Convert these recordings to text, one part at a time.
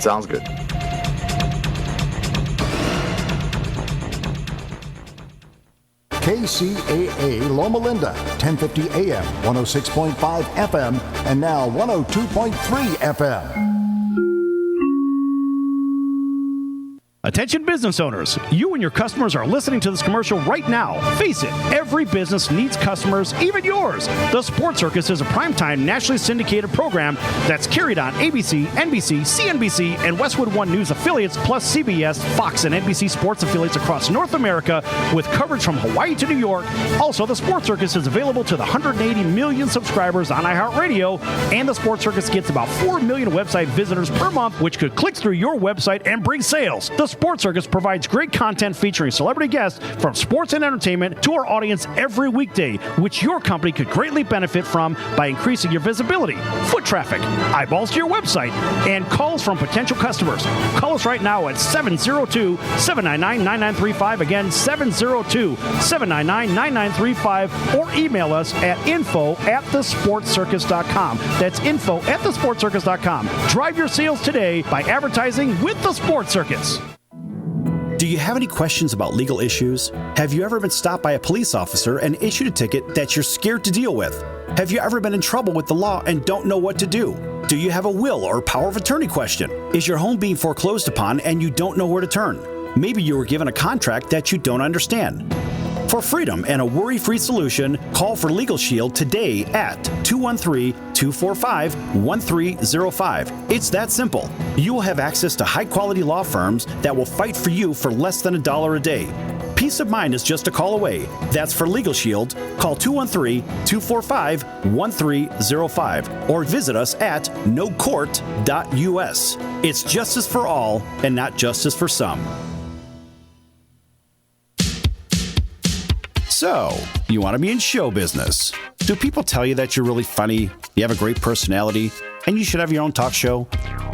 Sounds good. KCAA Loma Linda, 1050 AM, 106.5 FM, and now 102.3 FM. Attention business owners, you and your customers are listening to this commercial right now. Face it, every business needs customers, even yours. The Sports Circus is a primetime nationally syndicated program that's carried on ABC, NBC, CNBC, and Westwood One News affiliates, plus CBS, Fox, and NBC sports affiliates across North America with coverage from Hawaii to New York. Also, the Sports Circus is available to the 180 million subscribers on iHeartRadio, and the Sports Circus gets about 4 million website visitors per month, which could click through your website and bring sales. The Sports Circus provides great content featuring celebrity guests from sports and entertainment to our audience every weekday, which your company could greatly benefit from by increasing your visibility, foot traffic, eyeballs to your website, and calls from potential customers. Call us right now at 702-799-9935. Again, 702-799-9935, or email us at info@thesportscircus.com. That's info@thesportscircus.com. Drive your sales today by advertising with the Sports Circus. Do you have any questions about legal issues? Have you ever been stopped by a police officer and issued a ticket that you're scared to deal with? Have you ever been in trouble with the law and don't know what to do? Do you have a will or power of attorney question? Is your home being foreclosed upon and you don't know where to turn? Maybe you were given a contract that you don't understand. For freedom and a worry-free solution, call for Legal Shield today at 213-245-1305. It's that simple. You will have access to high-quality law firms that will fight for you for less than $1 a day. Peace of mind is just a call away. That's for Legal Shield. Call 213-245-1305 or visit us at nocourt.us. It's justice for all and not justice for some. So, you want to be in show business. Do people tell you that you're really funny, you have a great personality, and you should have your own talk show?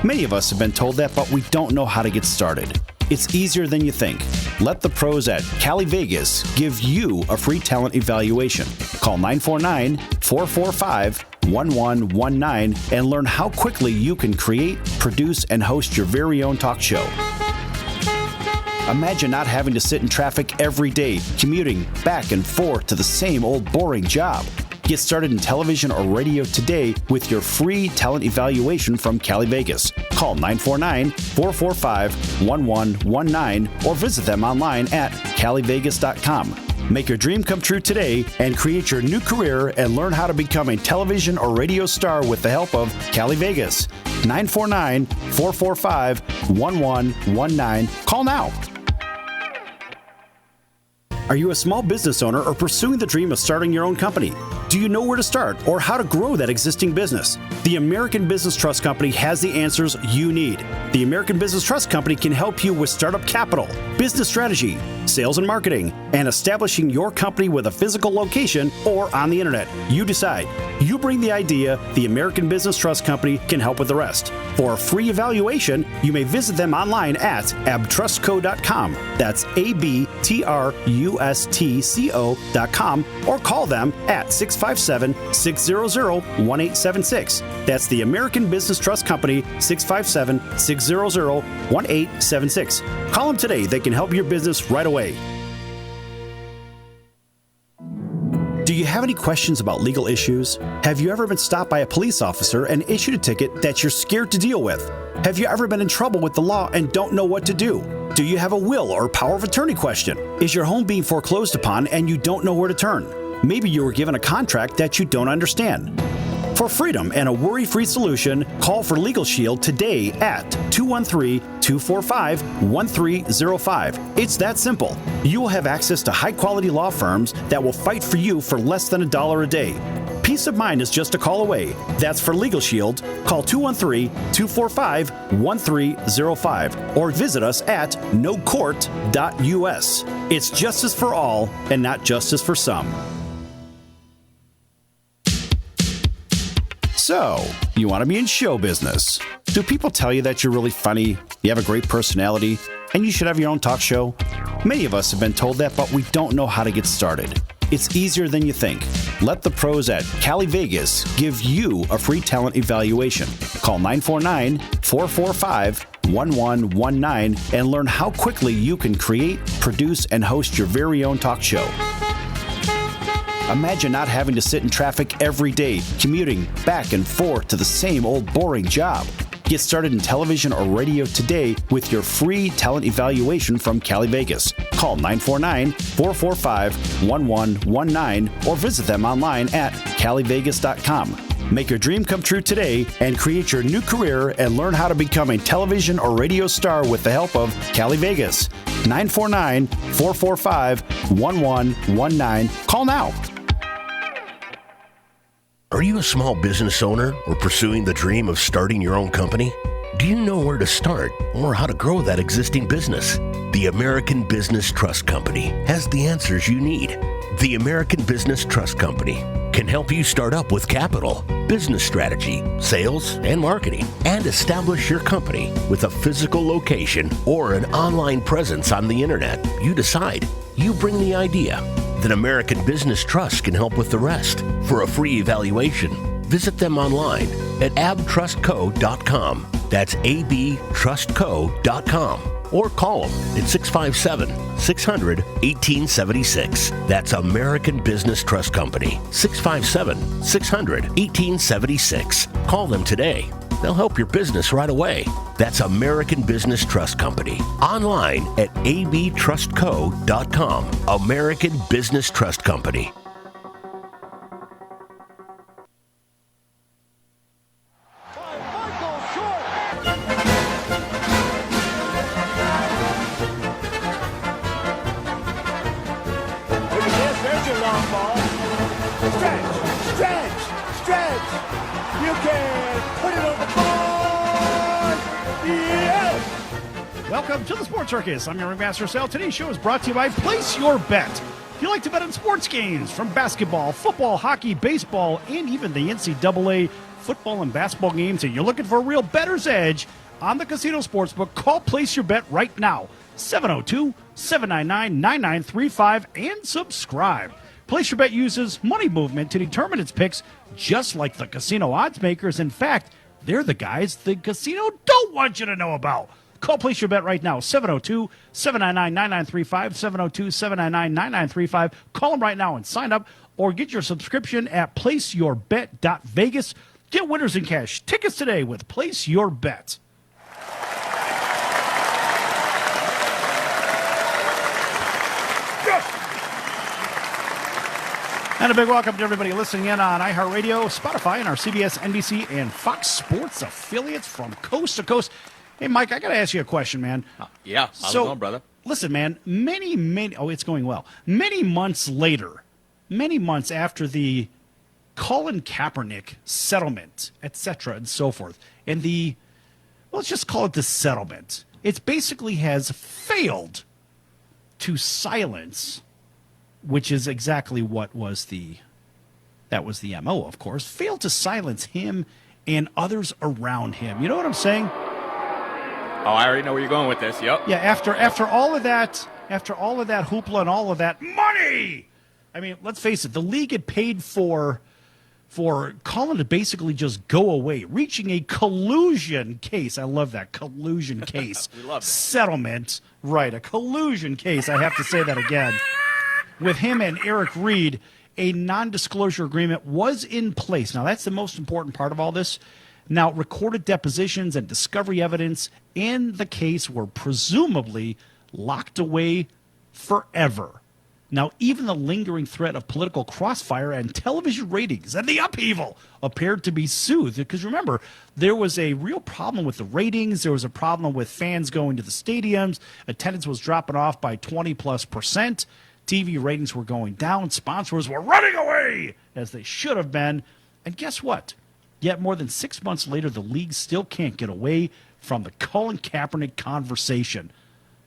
Many of us have been told that, but we don't know how to get started. It's easier than you think. Let the pros at Cali Vegas give you a free talent evaluation. Call 949-445-1119 and learn how quickly you can create, produce, and host your very own talk show. Imagine not having to sit in traffic every day, commuting back and forth to the same old boring job. Get started in television or radio today with your free talent evaluation from Cali Vegas. Call 949-445-1119 or visit them online at calivegas.com. Make your dream come true today and create your new career and learn how to become a television or radio star with the help of Cali Vegas. 949-445-1119. Call now. Are you a small business owner or pursuing the dream of starting your own company? Do you know where to start or how to grow that existing business? The American Business Trust Company has the answers you need. The American Business Trust Company can help you with startup capital, business strategy, sales and marketing, and establishing your company with a physical location or on the internet. You decide. You bring the idea, the American Business Trust Company can help with the rest. For a free evaluation, you may visit them online at abtrustco.com. That's ABTRUSTCO.com or call them at 657-600-1876. That's the American Business Trust Company, 657-600-1876. Call them today. They can help your business right away. Do you have any questions about legal issues? Have you ever been stopped by a police officer and issued a ticket that you're scared to deal with? Have you ever been in trouble with the law and don't know what to do? Do you have a will or power of attorney question? Is your home being foreclosed upon and you don't know where to turn? Maybe you were given a contract that you don't understand. For freedom and a worry-free solution, call for Legal Shield today at 213-245-1305. It's that simple. You will have access to high-quality law firms that will fight for you for less than $1 a day. Peace of mind is just a call away. That's for Legal Shield. Call 213-245-1305 or visit us at nocourt.us. It's justice for all and not justice for some. So, you want to be in show business. Do people tell you that you're really funny, you have a great personality, and you should have your own talk show? Many of us have been told that, but we don't know how to get started. It's easier than you think. Let the pros at Cali Vegas give you a free talent evaluation. Call 949-445-1119 and learn how quickly you can create, produce, and host your very own talk show. Imagine not having to sit in traffic every day, commuting back and forth to the same old boring job. Get started in television or radio today with your free talent evaluation from Cali Vegas. Call 949-445-1119 or visit them online at calivegas.com. Make your dream come true today and create your new career and learn how to become a television or radio star with the help of Cali Vegas. 949-445-1119. Call now. Are you a small business owner or pursuing the dream of starting your own company? Do you know where to start or how to grow that existing business? The American Business Trust Company has the answers you need. The American Business Trust Company can help you start up with capital, business strategy, sales, and marketing, and establish your company with a physical location or an online presence on the internet. You decide. You bring the idea. Then American Business Trust can help with the rest. For a free evaluation, visit them online at abtrustco.com. That's abtrustco.com. Or call them at 657-600-1876. That's American Business Trust Company, 657-600-1876. Call them today. They'll help your business right away. That's American Business Trust Company. Online at abtrustco.com. American Business Trust Company. Welcome to the Sports Circus. I'm your Ringmaster Sal. Today's show is brought to you by Place Your Bet. If you like to bet on sports games from basketball, football, hockey, baseball, and even the NCAA football and basketball games, and you're looking for a real bettor's edge on the casino sportsbook, call Place Your Bet right now. 702-799-9935 and subscribe. Place Your Bet uses money movement to determine its picks, just like the casino odds makers. In fact, they're the guys the casino don't want you to know about. Call Place Your Bet right now, 702-799-9935, 702-799-9935. Call them right now and sign up or get your subscription at placeyourbet.vegas. Get winners in cash tickets today with Place Your Bet. And a big welcome to everybody listening in on iHeartRadio, Spotify, and our CBS, NBC, and Fox Sports affiliates from coast to coast. Hey, Mike, I got to ask you a question, man. Yeah, how's it going, brother? Listen, man, it's going well. Many months later, many months after the Colin Kaepernick settlement, et cetera, and so forth, and let's just call it the settlement. It basically has failed to silence, which is exactly what was that was the MO, of course, failed to silence him and others around him. You know what I'm saying? Oh, I already know where you're going with this. Yep. Yeah, after all of that hoopla and all of that money, I mean, let's face it, the league had paid for Colin to basically just go away, reaching a collusion case. I love that, collusion case. We love it. Settlement, right, a collusion case, I have to say that again. With him and Eric Reed, a non-disclosure agreement was in place. Now, that's the most important part of all this. Now, recorded depositions and discovery evidence in the case were presumably locked away forever. Now, even the lingering threat of political crossfire and television ratings and the upheaval appeared to be soothed. Because remember, there was a real problem with the ratings. There was a problem with fans going to the stadiums. Attendance was dropping off by 20+%. TV ratings were going down. Sponsors were running away, as they should have been. And guess what? Yet more than 6 months later, the league still can't get away from the Colin Kaepernick conversation.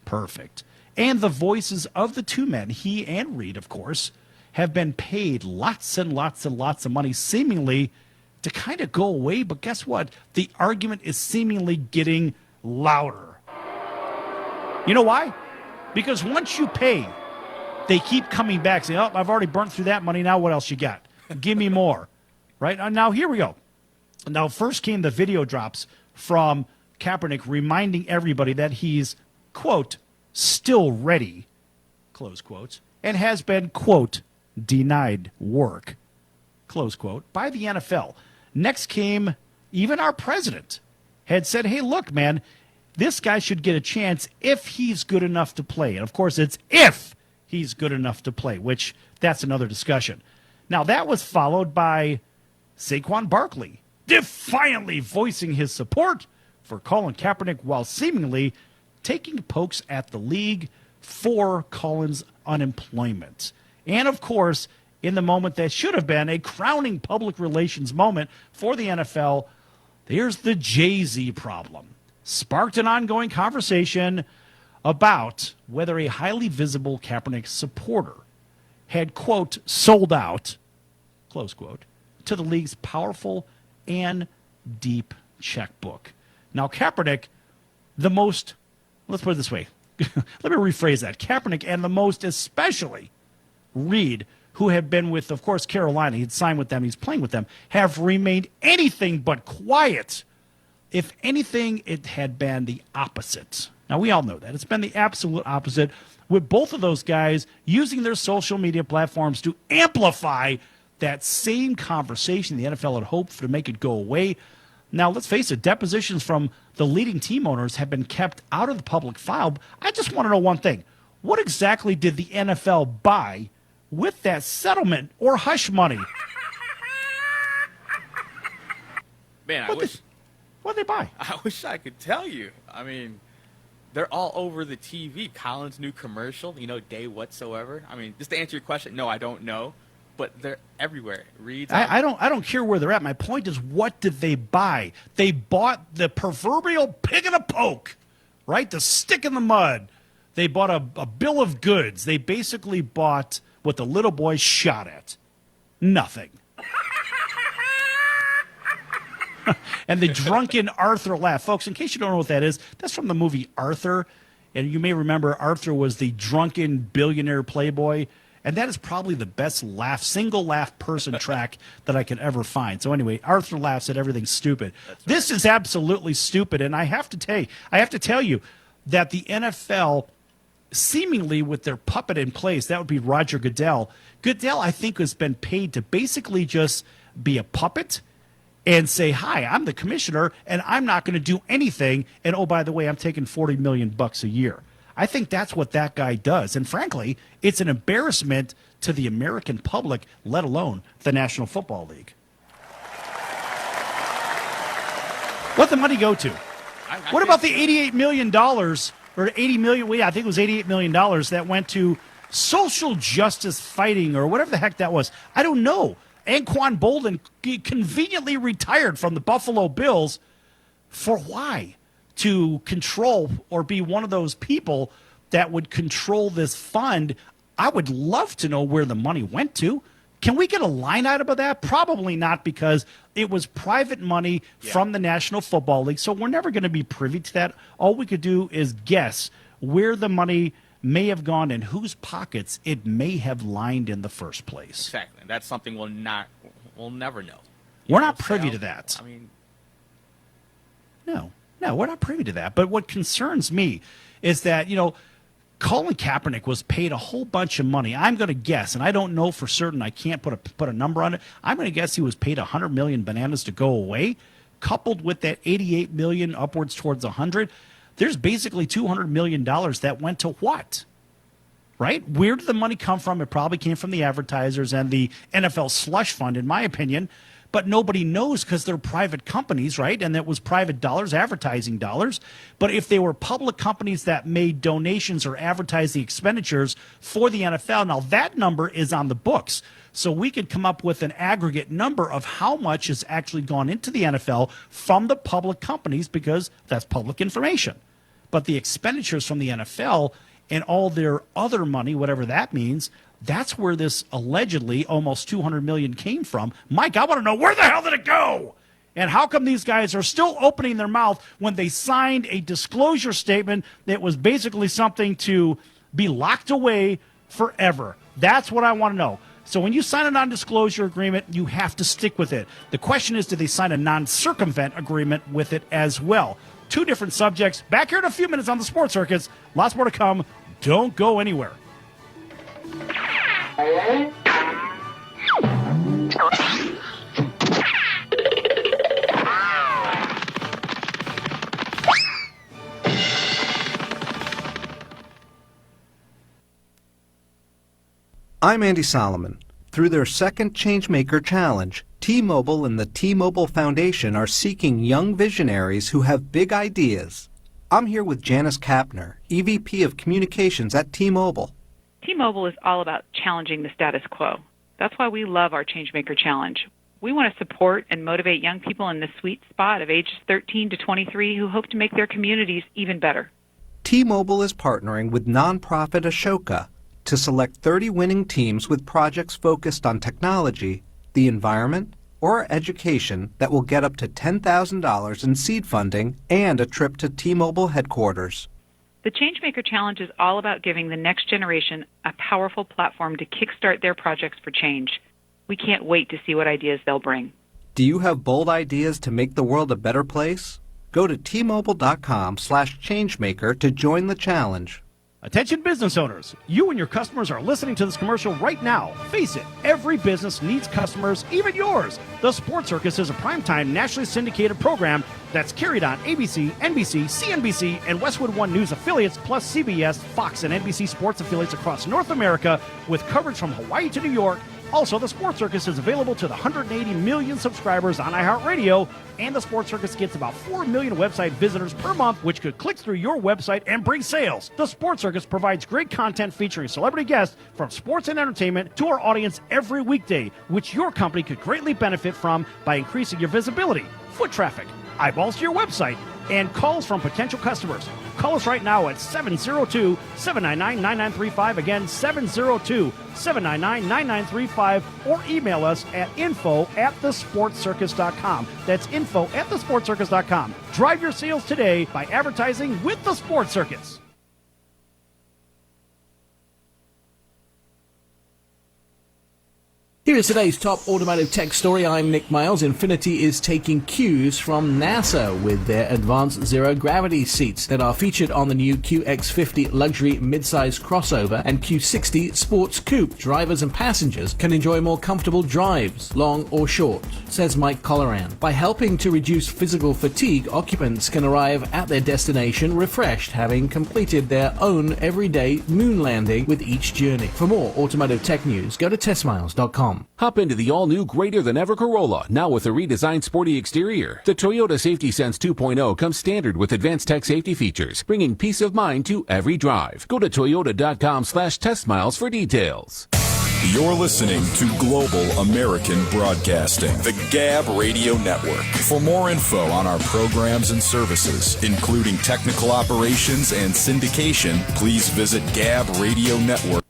Perfect. And the voices of the two men, he and Reed, of course, have been paid lots and lots and lots of money, seemingly to kind of go away. But guess what? The argument is seemingly getting louder. You know why? Because once you pay they keep coming back saying, oh, I've already burnt through that money. Now what else you got? Give me more. Right? Now here we go. Now first came the video drops from Kaepernick reminding everybody that he's, quote, still ready, close quotes, and has been, quote, denied work, close quote, by the NFL. Next came even our president had said, hey, look, man, this guy should get a chance if he's good enough to play. And, of course, it's if he's good enough to play, which that's another discussion. Now, that was followed by Saquon Barkley defiantly voicing his support for Colin Kaepernick while seemingly taking pokes at the league for Colin's unemployment. And, of course, in the moment that should have been a crowning public relations moment for the NFL, there's the Jay-Z problem. Sparked an ongoing conversation about whether a highly visible Kaepernick supporter had, quote, sold out, close quote, to the league's powerful and deep checkbook. Now, Kaepernick, let's put it this way. Let me rephrase that. Kaepernick and the most especially Reed, who had been with, of course, Carolina, he'd signed with them, he's playing with them, have remained anything but quiet. If anything, it had been the opposite. Now, we all know that. It's been the absolute opposite, with both of those guys using their social media platforms to amplify that same conversation the NFL had hoped to make it go away. Now, let's face it, depositions from the leading team owners have been kept out of the public file. I just want to know one thing. What exactly did the NFL buy with that settlement or hush money? Man, What did they buy? I wish I could tell you. I mean, they're all over the TV. Colin's new commercial, day whatsoever. I mean, just to answer your question, no, I don't know. But they're everywhere. I don't care where they're at. My point is, what did they buy? They bought the proverbial pig in a poke, right? The stick in the mud. They bought a bill of goods. They basically bought what the little boy shot at. Nothing. And the drunken Arthur laugh. Folks, in case you don't know what that is, that's from the movie Arthur. And you may remember Arthur was the drunken billionaire playboy. And that is probably the best single laugh person track that I could ever find. So anyway, Arthur laughs at everything stupid. Right. This is absolutely stupid. And I have to tell you that the NFL, seemingly with their puppet in place, that would be Roger Goodell. Goodell, I think, has been paid to basically just be a puppet and say, hi, I'm the commissioner, and I'm not going to do anything. And, oh, by the way, I'm taking $40 million a year. I think that's what that guy does. And frankly, it's an embarrassment to the American public, let alone the National Football League. What the money go to? What about the $88 million or $80 million? I think it was $88 million that went to social justice fighting or whatever the heck that was. I don't know. Anquan Boldin conveniently retired from the Buffalo Bills for why? To control or be one of those people that would control this fund. I would love to know where the money went to. Can we get a line item of that? Probably not, because it was private money from the National Football League, so we're never going to be privy to that. All we could do is guess where the money may have gone and whose pockets it may have lined in the first place. Exactly. That's something we'll never know. We're not privy to that. I mean, No, we're not privy to that. But what concerns me is that, Colin Kaepernick was paid a whole bunch of money. I'm going to guess, and I don't know for certain. I can't put a number on it. I'm going to guess he was paid 100 million bananas to go away, coupled with that 88 million upwards towards 100. There's basically $200 million that went to what? Right? Where did the money come from? It probably came from the advertisers and the NFL slush fund, in my opinion. But nobody knows because they're private companies, right? And that was private dollars, advertising dollars. But if they were public companies that made donations or advertised the expenditures for the NFL, now that number is on the books. So we could come up with an aggregate number of how much has actually gone into the NFL from the public companies, because that's public information. But the expenditures from the NFL and all their other money, whatever that means, that's where this allegedly almost $200 million came from. Mike, I want to know, where the hell did it go? And how come these guys are still opening their mouth when they signed a disclosure statement that was basically something to be locked away forever? That's what I want to know. So when you sign a non-disclosure agreement, you have to stick with it. The question is, do they sign a non-circumvent agreement with it as well? Two different subjects. Back here in a few minutes on the Sports Circus. Lots more to come. Don't go anywhere. I'm Andy Solomon. Through their second Changemaker Challenge, T-Mobile and the T-Mobile Foundation are seeking young visionaries who have big ideas. I'm here with Janice Kapner, EVP of Communications at T-Mobile. T-Mobile is all about challenging the status quo. That's why we love our Changemaker Challenge. We want to support and motivate young people in the sweet spot of ages 13 to 23 who hope to make their communities even better. T-Mobile is partnering with nonprofit Ashoka to select 30 winning teams with projects focused on technology, the environment, or education that will get up to $10,000 in seed funding and a trip to T-Mobile headquarters. The Changemaker Challenge is all about giving the next generation a powerful platform to kickstart their projects for change. We can't wait to see what ideas they'll bring. Do you have bold ideas to make the world a better place? Go to T-Mobile.com/Changemaker to join the challenge. Attention business owners, you and your customers are listening to this commercial right now. Face it, every business needs customers, even yours. The Sports Circus is a primetime nationally syndicated program that's carried on ABC, NBC, CNBC, and Westwood One News affiliates, plus CBS, Fox, and NBC sports affiliates across North America, with coverage from Hawaii to New York. Also, the Sports Circus is available to the 180 million subscribers on iHeartRadio, and the Sports Circus gets about 4 million website visitors per month, which could click through your website and bring sales. The Sports Circus provides great content featuring celebrity guests from sports and entertainment to our audience every weekday, which your company could greatly benefit from by increasing your visibility, foot traffic, eyeballs to your website, and calls from potential customers. Call us right now at 702-799-9935. Again, 702-799-9935. Or email us at info@thesportscircus.com. That's info@thesportscircus.com. Drive your sales today by advertising with the Sports Circus. Here is today's top automotive tech story. I'm Nick Miles. Infiniti is taking cues from NASA with their advanced zero-gravity seats that are featured on the new QX50 luxury midsize crossover and Q60 sports coupe. Drivers and passengers can enjoy more comfortable drives, long or short, says Mike Colloran. By helping to reduce physical fatigue, occupants can arrive at their destination refreshed, having completed their own everyday moon landing with each journey. For more automotive tech news, go to testmiles.com. Hop into the all-new greater-than-ever Corolla, now with a redesigned sporty exterior. The Toyota Safety Sense 2.0 comes standard with advanced tech safety features, bringing peace of mind to every drive. Go to toyota.com/testmiles for details. You're listening to Global American Broadcasting, the Gab Radio Network. For more info on our programs and services, including technical operations and syndication, please visit Gab Radio Network.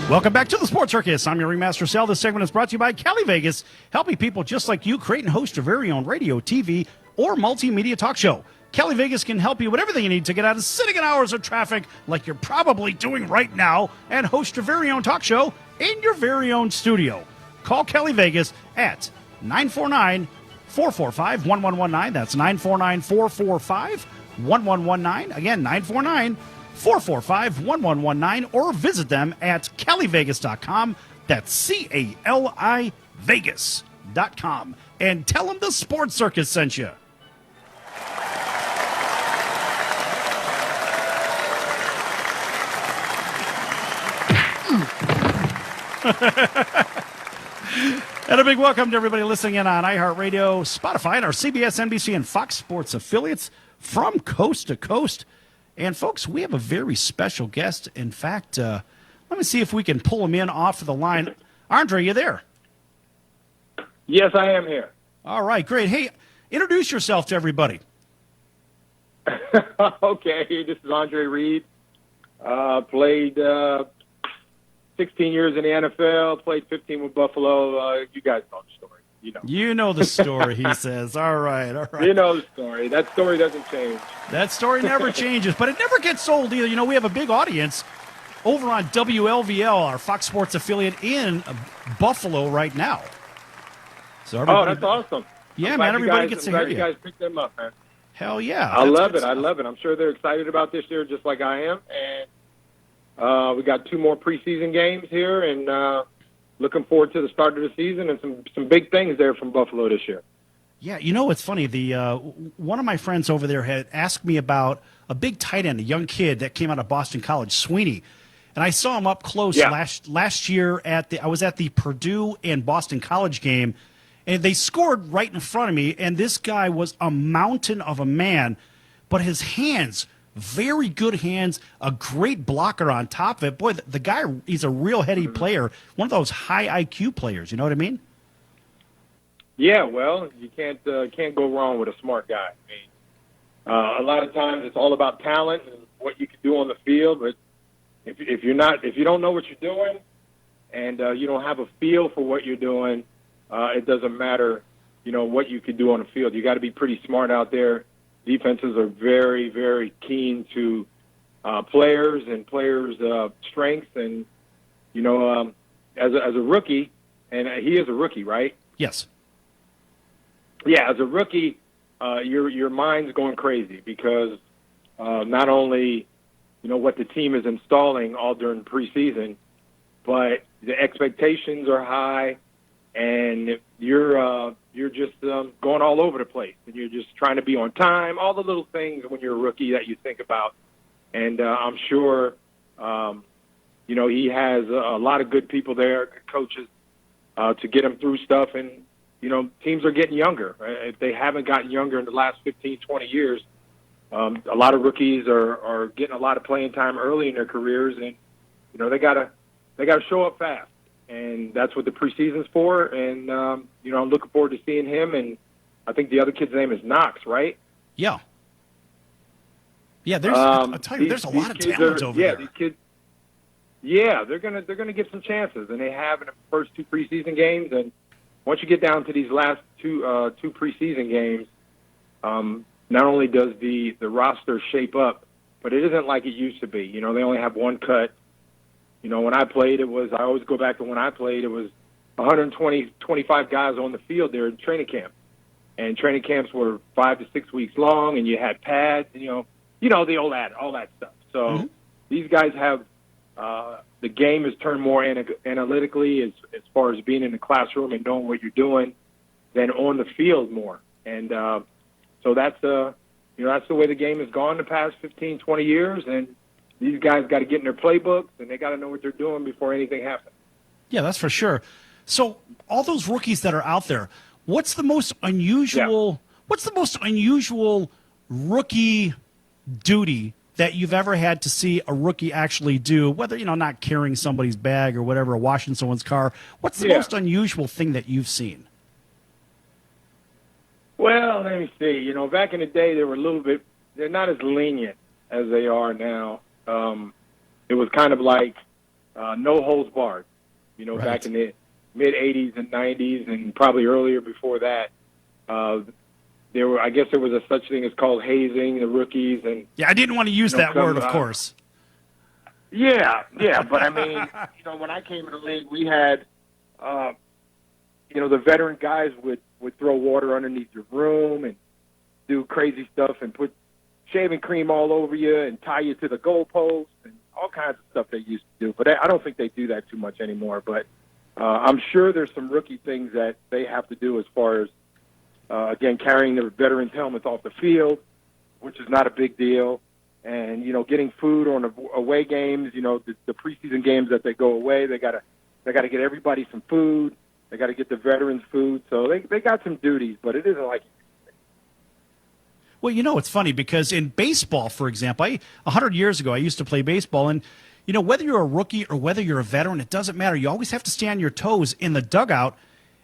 Welcome back to the Sports Circus. I'm your Ringmaster Sal. This segment is brought to you by Cali Vegas, helping people just like you create and host your very own radio, TV, or multimedia talk show. Cali Vegas can help you with everything you need to get out of sitting in hours of traffic like you're probably doing right now and host your very own talk show in your very own studio. Call Cali Vegas at 949-445-1119. That's 949-445-1119. Again, 949-445-1119, or visit them at calivegas.com. That's CALI Vegas.com. And tell them the Sports Circus sent you. And a big welcome to everybody listening in on iHeartRadio, Spotify, and our CBS, NBC, and Fox Sports affiliates from coast to coast. And, folks, we have a very special guest. In fact, Let me see if we can pull him in off of the line. Andre, you there? Yes, I am here. All right, great. Hey, introduce yourself to everybody. Okay, this is Andre Reed. Played 16 years in the NFL, played 15 with Buffalo. You guys know the story. You know the story, he says. All right. You know the story. That story doesn't change. That story never changes, but it never gets old either. We have a big audience over on WLVL, our Fox Sports affiliate in Buffalo right now. So that's awesome. Yeah, man, everybody gets to hear you. You guys picked them up, man. Hell yeah. I love it. I'm sure they're excited about this year just like I am. And we got 2 more preseason games here, and looking forward to the start of the season and some big things there from Buffalo this year. Yeah, it's funny. The one of my friends over there had asked me about a big tight end, a young kid that came out of Boston College, Sweeney. And I saw him up close last year I was at the Purdue and Boston College game, and they scored right in front of me, and this guy was a mountain of a man, but his hands, very good hands, a great blocker on top of it. Boy, the guy, he's a real heady player, one of those high IQ players, you know what I mean? Yeah, well, you can't go wrong with a smart guy. I mean, a lot of times it's all about talent and what you can do on the field, but if you don't know what you're doing and you don't have a feel for what you're doing, it doesn't matter, what you can do on the field. You got to be pretty smart out there. Defenses are very, very keen to players and players' strengths, and as a rookie, and he is a rookie, right? Yes. Yeah, as a rookie, your mind's going crazy because not only what the team is installing all during preseason, but the expectations are high, and you're just going all over the place, and you're just trying to be on time. All the little things when you're a rookie that you think about, and I'm sure he has a lot of good people there, good coaches, to get him through stuff. And teams are getting younger. Right? If they haven't gotten younger in the last 15, 20 years, a lot of rookies are getting a lot of playing time early in their careers, and they gotta show up fast. And that's what the preseason's for. And, I'm looking forward to seeing him. And I think the other kid's name is Knox, right? Yeah. Yeah, I'll tell you, there's a lot of talent over there. These kids, they're gonna get some chances. And they have in the first 2 preseason games. And once you get down to these last two preseason games, not only does the roster shape up, but it isn't like it used to be. They only have one cut. When I played, I always go back to when I played, it was 25 guys on the field there in training camp. And training camps were 5 to 6 weeks long, and you had pads, and, all that stuff. So these guys have the game has turned more analytically as far as being in the classroom and knowing what you're doing than on the field more. And so that's the way the game has gone the past 15, 20 years, and these guys got to get in their playbooks, and they got to know what they're doing before anything happens. Yeah, that's for sure. So all those rookies that are out there, what's the most unusual rookie duty that you've ever had to see a rookie actually do, whether, not carrying somebody's bag or whatever, washing someone's car? What's the most unusual thing that you've seen? Well, let me see. Back in the day, they're not as lenient as they are now. It was kind of like no holds barred, right. Back in the mid-'80s and '90s, and probably earlier before that. There was a such thing as called hazing the rookies, and I didn't want to use that word, of course. Yeah, but I mean, when I came in the league, we had, the veteran guys would throw water underneath your room and do crazy stuff and put shaving cream all over you and tie you to the goalpost and all kinds of stuff they used to do. But I don't think they do that too much anymore. But I'm sure there's some rookie things that they have to do as far as, again, carrying their veterans' helmets off the field, which is not a big deal. And, getting food on away games, the preseason games that they go away, they got to get everybody some food. They got to get the veterans food. So they got some duties, but it isn't like. Well, it's funny because in baseball, for example, 100 years ago, I used to play baseball, and, whether you're a rookie or whether you're a veteran, it doesn't matter. You always have to stay on your toes in the dugout.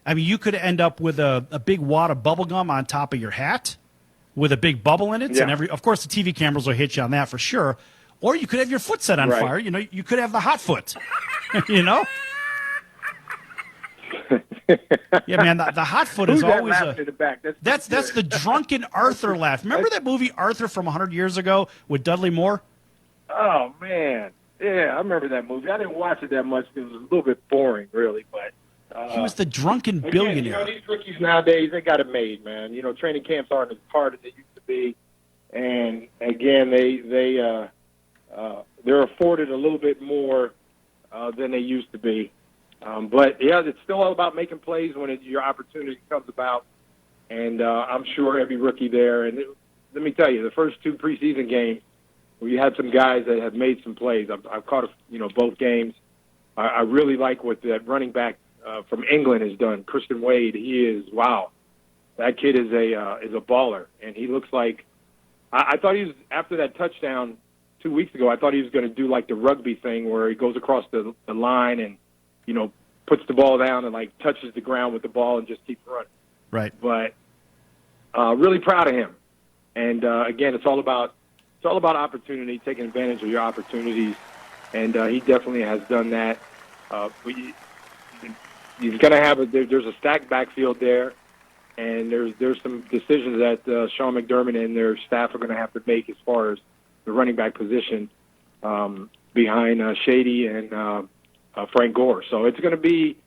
I mean, you could end up with a big wad of bubble gum on top of your hat with a big bubble in it. Yeah. And of course, the TV cameras will hit you on that for sure. Or you could have your foot set on fire. You could have the hot foot, Yeah, man, the hot foot is always in the back? That's the drunken Arthur laugh. Remember that movie Arthur from 100 years ago with Dudley Moore? Oh, man. Yeah, I remember that movie. I didn't watch it that much because it was a little bit boring, really. But he was the drunken again, billionaire. These rookies nowadays, they got it made, man. Training camps aren't as hard as they used to be. And, again, they're afforded a little bit more than they used to be. But, yeah, it's still all about making plays when your opportunity comes about. And I'm sure every rookie there. And let me tell you, the first 2 preseason games, we had some guys that have made some plays. I've caught, both games. I really like what that running back from England has done. Christian Wade, he is, wow. That kid is a baller. And he looks like, I thought he was, after that touchdown 2 weeks ago, I thought he was going to do like the rugby thing where he goes across the line and, puts the ball down and like touches the ground with the ball and just keeps running. Right. But really proud of him. And again, it's all about opportunity, taking advantage of your opportunities, and he definitely has done that. He's going to have there's a stacked backfield there, and there's some decisions that Sean McDermott and their staff are going to have to make as far as the running back position behind Shady and Frank Gore. So it's going to be,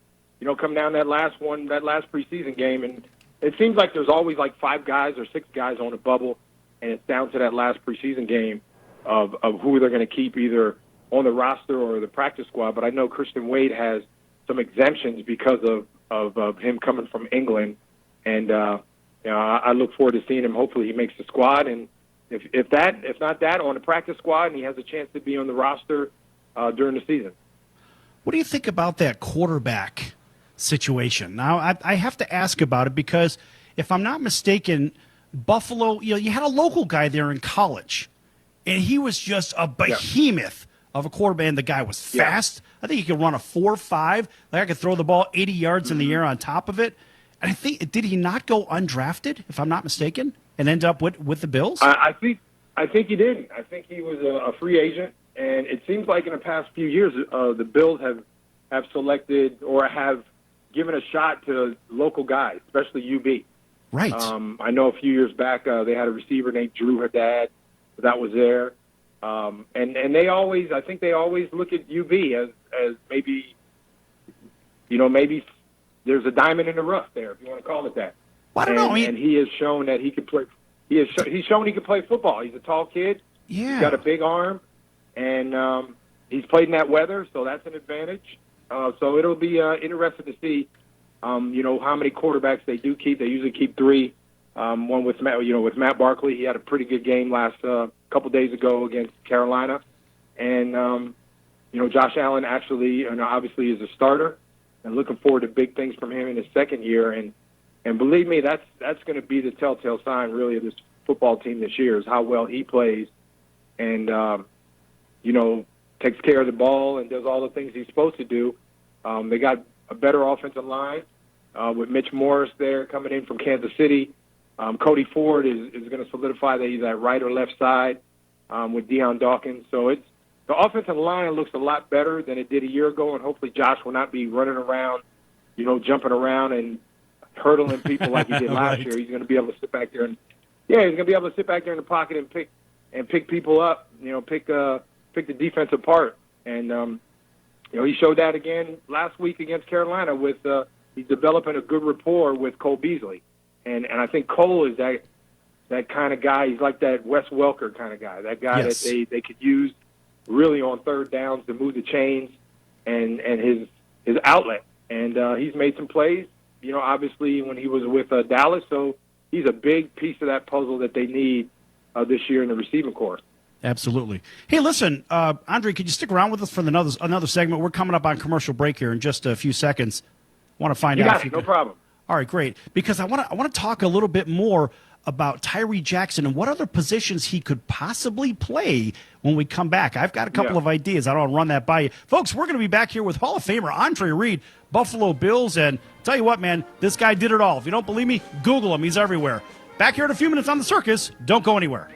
come down that last preseason game, and it seems like there's always like 5 guys or 6 guys on the bubble, and it's down to that last preseason game of who they're going to keep either on the roster or the practice squad. But I know Christian Wade has some exemptions because of him coming from England, and I look forward to seeing him. Hopefully he makes the squad, and if not that, on the practice squad, and he has a chance to be on the roster during the season. What do you think about that quarterback situation? Now, I have to ask about it because, if I'm not mistaken, Buffalo, you had a local guy there in college, and he was just a behemoth of a quarterback, and the guy was fast. I think he could run a 4.5. Like, I could throw the ball 80 yards in the air on top of it. And I think, did he not go undrafted, if I'm not mistaken, and end up with the Bills? I think he did. I think he was a free agent. And it seems like in the past few years, the Bills have selected or have given a shot to local guys, especially UB. Right. I know a few years back they had a receiver named Drew Haddad that was there, and they always look at UB as maybe there's a diamond in the rough there, if you want to call it that. Well, I don't know. And he has shown that he can play. He's shown he can play football. He's a tall kid. Yeah. He's got a big arm. And he's played in that weather, so that's an advantage. So it'll be interesting to see, how many quarterbacks they do keep. They usually keep 3. One with Matt Barkley. He had a pretty good game last couple days ago against Carolina, and Josh Allen actually, obviously, is a starter, and looking forward to big things from him in his second year. And believe me, that's going to be the telltale sign, really, of this football team this year is how well he plays, and takes care of the ball and does all the things he's supposed to do. They got a better offensive line with Mitch Morris there coming in from Kansas City. Cody Ford is going to solidify that he's at right or left side with Deion Dawkins. So the offensive line looks a lot better than it did a year ago, and hopefully Josh will not be running around, jumping around and hurdling people like he did last year. He's going to be able to sit back there he's going to be able to sit back there in the pocket and pick people up, pick the defense apart. And, he showed that again last week against Carolina with he's developing a good rapport with Cole Beasley. And I think Cole is that kind of guy. He's like that Wes Welker kind of guy, that guy that they could use really on third downs to move the chains and his outlet. And he's made some plays, obviously when he was with Dallas. So he's a big piece of that puzzle that they need this year in the receiving corps. Absolutely. Hey, listen, Andre, could you stick around with us for another segment? We're coming up on commercial break here in just a few seconds. I want to find out if you no problem. All right, great. Because I want to talk a little bit more about Tyree Jackson and what other positions he could possibly play when we come back. I've got a couple of ideas. I don't want to run that by you. Folks, we're going to be back here with Hall of Famer Andre Reed, Buffalo Bills. And tell you what, man, this guy did it all. If you don't believe me, Google him. He's everywhere. Back here in a few minutes on The Circus. Don't go anywhere.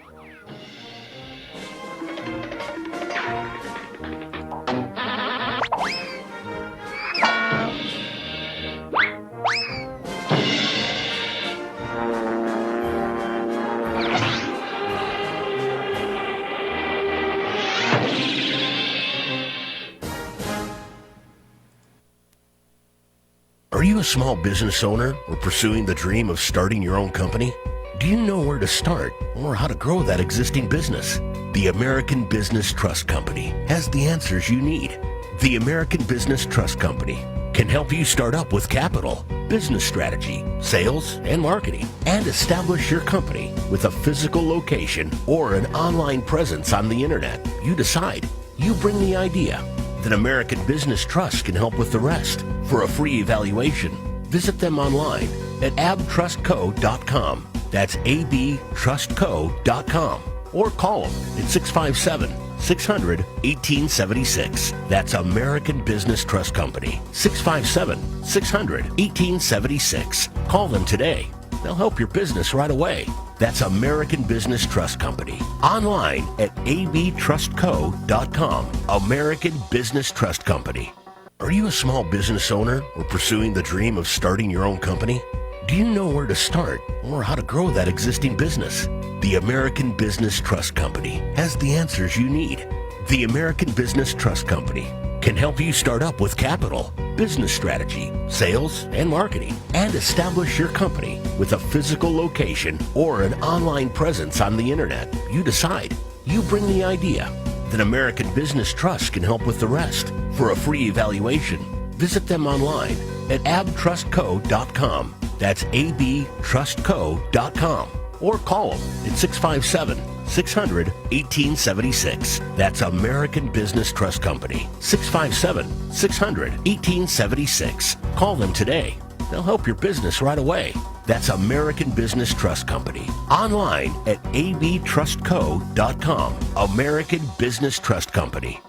Are you a small business owner or pursuing the dream of starting your own company? Do you know where to start or how to grow that existing business? The American Business Trust Company has the answers you need. The American Business Trust Company can help you start up with capital, business strategy, sales, and marketing, and establish your company with a physical location or an online presence on the internet. You decide. You bring the idea. Then American Business Trust can help with the rest. For a free evaluation, visit them online at abtrustco.com. That's abtrustco.com. Or call them at 657-600-1876. That's American Business Trust Company. 657-600-1876. Call them today. They'll help your business right away. That's American Business Trust Company. Online at abtrustco.com. American Business Trust Company. Are you a small business owner or pursuing the dream of starting your own company? Do you know where to start or how to grow that existing business? The American Business Trust Company has the answers you need. The American Business Trust Company can help you start up with capital, business strategy, sales, and marketing, and establish your company with a physical location or an online presence on the internet. You decide. You bring the idea. Then American Business Trust can help with the rest. For a free evaluation, visit them online at abtrustco.com. That's abtrustco.com. Or call them at 657-600-1876. That's American Business Trust Company. 657-600-1876. Call them today. They'll help your business right away. That's American Business Trust Company. Online at abtrustco.com. American Business Trust Company.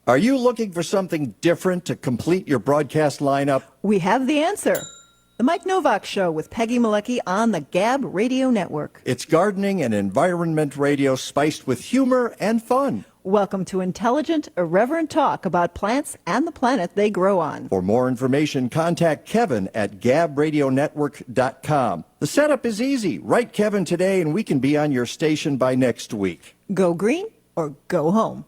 Are you looking for something different to complete your broadcast lineup? We have the answer. The Mike Novak Show with Peggy Malecki on the Gab Radio Network. It's gardening and environment radio spiced with humor and fun. Welcome to intelligent, irreverent talk about plants and the planet they grow on. For more information, contact Kevin at gabradionetwork.com. The setup is easy. Write Kevin today and we can be on your station by next week. Go green or go home.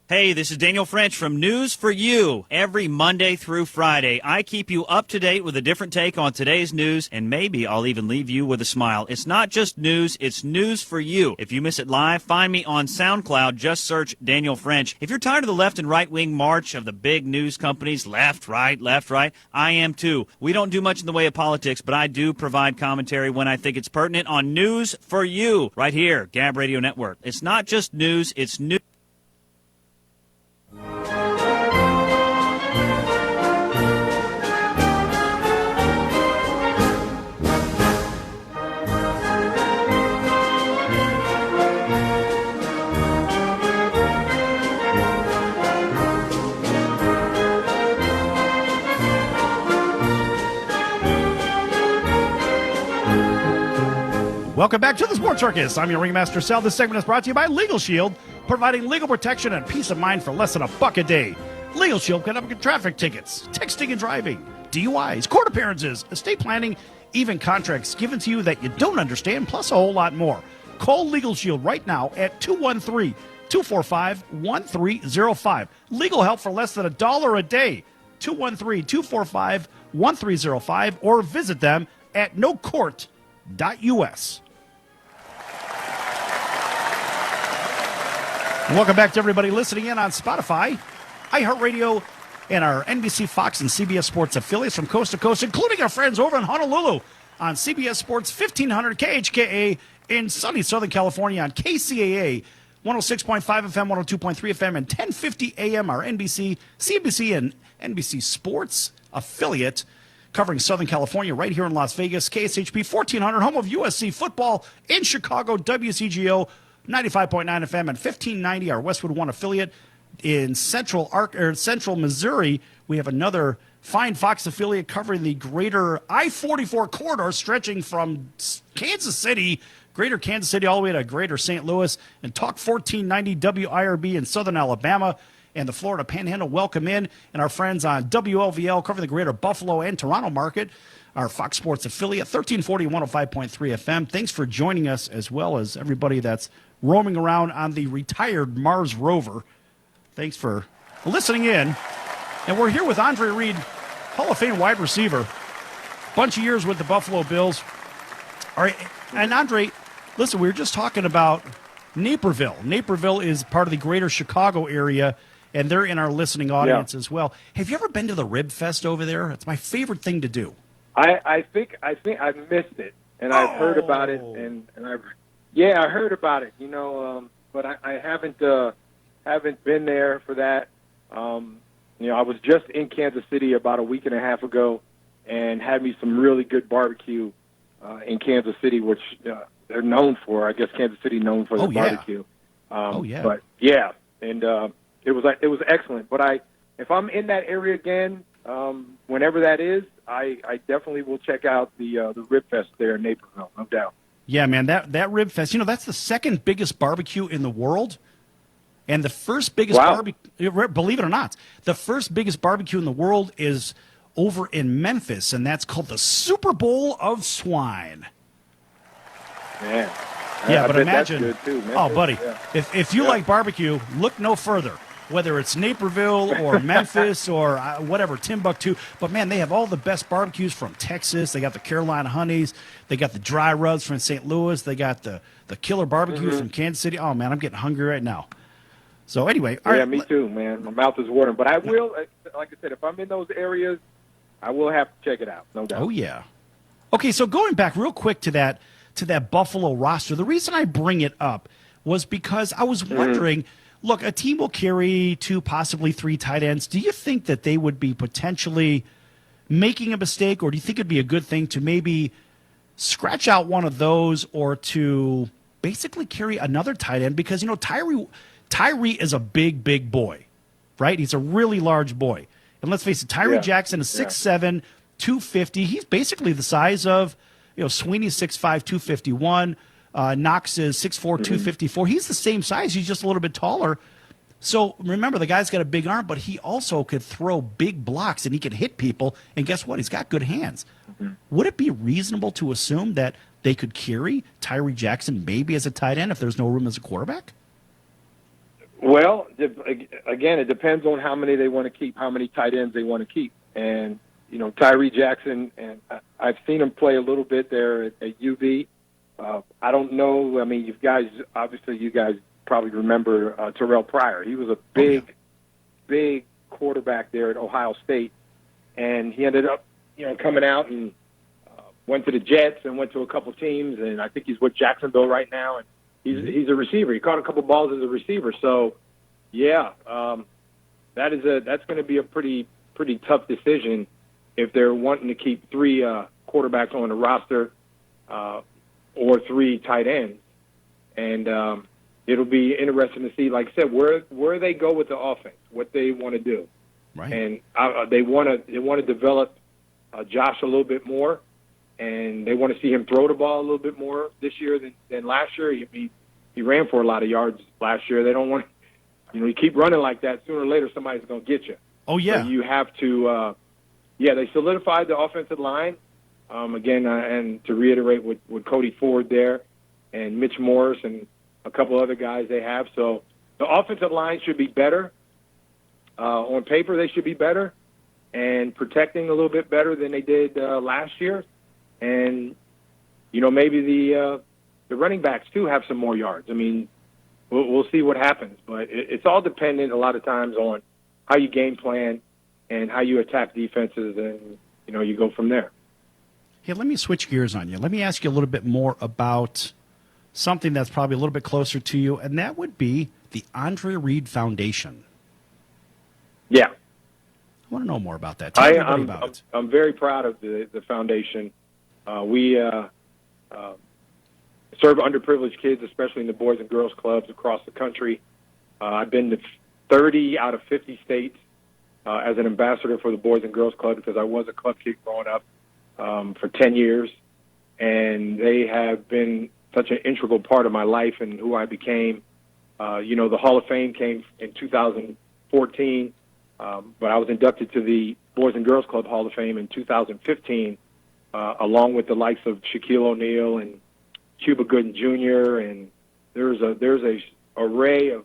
Hey, this is Daniel French from News for You. Every Monday through Friday, I keep you up to date with a different take on today's news, and maybe I'll even leave you with a smile. It's not just news, it's News for You. If you miss it live, find me on SoundCloud. Just search Daniel French. If you're tired of the left and right-wing march of the big news companies, left, right, I am too. We don't do much in the way of politics, but I do provide commentary when I think it's pertinent on News for You, right here, Gab Radio Network. It's not just news, it's news. Welcome back to the Sports Circus. I'm your Ringmaster Sal. This segment is brought to you by Legal Shield, providing legal protection and peace of mind for less than $1 a day. Legal Shield can help get traffic tickets, texting and driving, DUIs, court appearances, estate planning, even contracts given to you that you don't understand, plus a whole lot more. Call Legal Shield right now at 213-245-1305. Legal help for less than $1 a day. 213-245-1305 or visit them at nocourt.us. Welcome back to everybody listening in on Spotify, iHeartRadio, and our NBC, Fox, and CBS Sports affiliates from coast to coast, including our friends over in Honolulu on CBS Sports 1500 KHKA in sunny Southern California on KCAA 106.5 FM, 102.3 FM, and 1050 AM, our NBC, CBC, and NBC Sports affiliate, covering Southern California right here in Las Vegas. KSHP 1400, home of USC football in Chicago. WCGO 95.9 FM and 1590, our Westwood One affiliate. In Central Missouri, we have another fine Fox affiliate covering the greater I-44 corridor stretching from Kansas City, greater Kansas City, all the way to greater St. Louis. And Talk 1490 WIRB in Southern Alabama and the Florida Panhandle. Welcome in. And our friends on WLVL covering the greater Buffalo and Toronto market, our Fox Sports affiliate, 1340 105.3 FM. Thanks for joining us, as well as everybody that's roaming around on the retired Mars rover. Thanks for listening in. And we're here with Andre Reed, Hall of Fame wide receiver. Bunch of years with the Buffalo Bills. All right, and Andre, listen, we were just talking about Naperville. Naperville is part of the greater Chicago area, and they're in our listening audience as well. Have you ever been to the Rib Fest over there? It's my favorite thing to do. I think I missed it, and I've heard about it, and I heard about it. But I haven't been there for that. I was just in Kansas City about a week and a half ago, and had me some really good barbecue in Kansas City, which they're known for. I guess Kansas City known for their barbecue. But yeah, and it was excellent. But if I'm in that area again, whenever that is, I definitely will check out the Rib Fest there in Naperville, no doubt. Yeah, man, that Rib Fest, that's the second biggest barbecue in the world. And the first biggest barbecue, believe it or not, the first biggest barbecue in the world is over in Memphis, and that's called the Super Bowl of Swine. Man. Yeah, I but bet imagine, that's good too, Memphis, oh, buddy, if you like barbecue, look no further. Whether it's Naperville or Memphis or whatever, Timbuktu. But, man, they have all the best barbecues from Texas. They got the Carolina Honeys. They got the dry rubs from St. Louis. They got the killer barbecue from Kansas City. Oh, man, I'm getting hungry right now. So, anyway. All right. Me too, man. My mouth is watering. But I will, like I said, if I'm in those areas, I will have to check it out, no doubt. Oh, yeah. Okay, so going back real quick to that Buffalo roster, the reason I bring it up was because I was wondering – look, a team will carry 2, possibly 3 tight ends. Do you think that they would be potentially making a mistake, or do you think it'd be a good thing to maybe scratch out one of those or to basically carry another tight end? Because, Tyree is a big, big boy, right? He's a really large boy. And let's face it, Tyree Jackson is 6'7", 250. He's basically the size of, Sweeney's 6'5", 251. Knox is 6'4", 254. He's the same size. He's just a little bit taller. So remember, the guy's got a big arm, but he also could throw big blocks, and he can hit people. And guess what? He's got good hands. Would it be reasonable to assume that they could carry Tyree Jackson maybe as a tight end if there's no room as a quarterback? Well, again, it depends on how many they want to keep, how many tight ends they want to keep. And, Tyree Jackson, and I've seen him play a little bit there at UV. I don't know. I mean, you guys probably remember Terrell Pryor. He was a big quarterback there at Ohio State, and he ended up, coming out and went to the Jets and went to a couple teams, and I think he's with Jacksonville right now. And he's a receiver. He caught a couple balls as a receiver. So, that's going to be a pretty tough decision if they're wanting to keep 3 quarterbacks on the roster. Or 3 tight ends, and it'll be interesting to see, like I said, where they go with the offense, what they want to do, right? And they want to develop Josh a little bit more, and they want to see him throw the ball a little bit more this year than last year. He ran for a lot of yards last year. They don't want, you keep running like that. Sooner or later, somebody's going to get you. Oh yeah. So you have to, they solidified the offensive line. Again, and to reiterate with Cody Ford there and Mitch Morris and a couple other guys they have. So the offensive line should be better. On paper, they should be better and protecting a little bit better than they did last year. And, maybe the running backs, too, have some more yards. I mean, we'll see what happens. But it's all dependent a lot of times on how you game plan and how you attack defenses, and, you go from there. Hey, let me switch gears on you. Let me ask you a little bit more about something that's probably a little bit closer to you, and that would be the Andre Reed Foundation. Yeah. want to know more about that. Tell everybody about it. I'm very proud of the foundation. We serve underprivileged kids, especially in the Boys and Girls Clubs across the country. I've been to 30 out of 50 states as an ambassador for the Boys and Girls Club because I was a club kid growing up for 10 years. And they have been such an integral part of my life and who I became. The Hall of Fame came in 2014, but I was inducted to the Boys and Girls Club Hall of Fame in 2015, along with the likes of Shaquille O'Neal and Cuba Gooding Jr. And there's a array of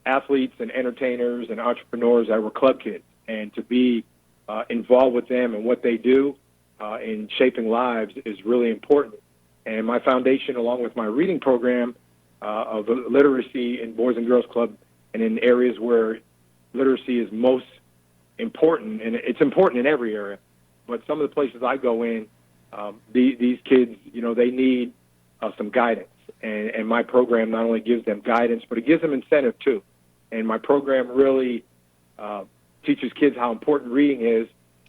athletes and entertainers and entrepreneurs that were club kids, and to be involved with them and what they do in shaping lives is really important. And my foundation, along with my reading program of literacy in Boys and Girls Club and in areas where literacy is most important, and it's important in every area, but some of the places I go in, these kids, they need some guidance. And my program not only gives them guidance, but it gives them incentive too. And my program really teaches kids how important reading is.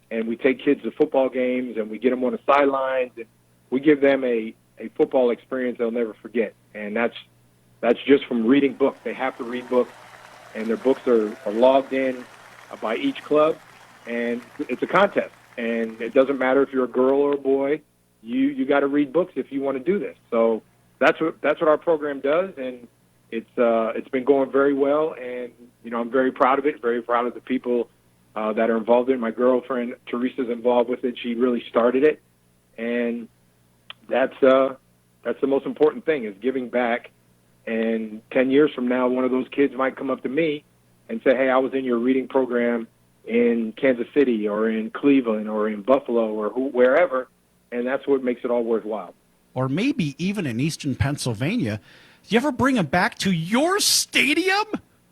And we take kids to football games, and we get them on the sidelines, and we give them a football experience they'll never forget. And that's just from reading books. They have to read books, and their books are logged in by each club, and it's a contest. And it doesn't matter if you're a girl or a boy. You got to read books if you want to do this. So that's what our program does, and it's been going very well. And I'm very proud of it. Very proud of the people that are involved in it. My girlfriend Teresa's involved with it. She really started it, and that's the most important thing, is giving back. And 10 years from now, one of those kids might come up to me and say, "Hey, I was in your reading program in Kansas City or in Cleveland or in Buffalo or wherever," and that's what makes it all worthwhile. Or maybe even in Eastern Pennsylvania. Do you ever bring them back to your stadium,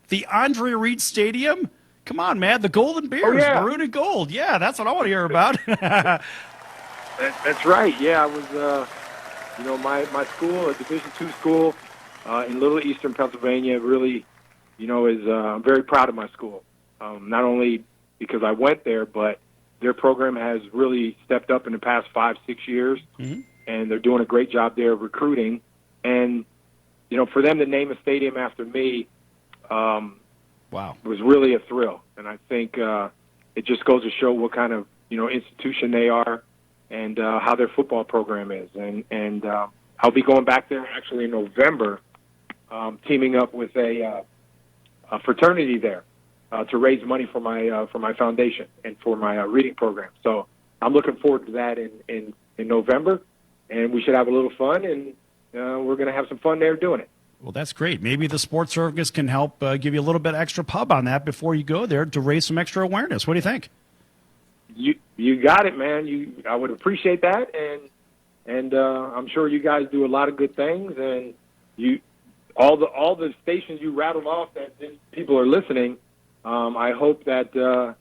the Andre Reed Stadium? Come on, man, the Golden Bears, maroon and gold. Yeah, that's what I want to hear about. That's right. Yeah, I was, my school, a Division II school in Little Eastern Pennsylvania, really, is I'm very proud of my school. Not only because I went there, but their program has really stepped up in the past 5-6 years, and they're doing a great job there of recruiting. And, for them to name a stadium after me, wow, it was really a thrill. And I think it just goes to show what kind of, institution they are and how their football program is. And I'll be going back there actually in November, teaming up with a fraternity there to raise money for my foundation and for my reading program. So I'm looking forward to that in November, and we should have a little fun, and we're going to have some fun there doing it. Well, that's great. Maybe the Sports Circus can help give you a little bit extra pub on that before you go there to raise some extra awareness. What do you think? You got it, man. I would appreciate that, and I'm sure you guys do a lot of good things, and all the stations you rattled off that people are listening. I hope that they're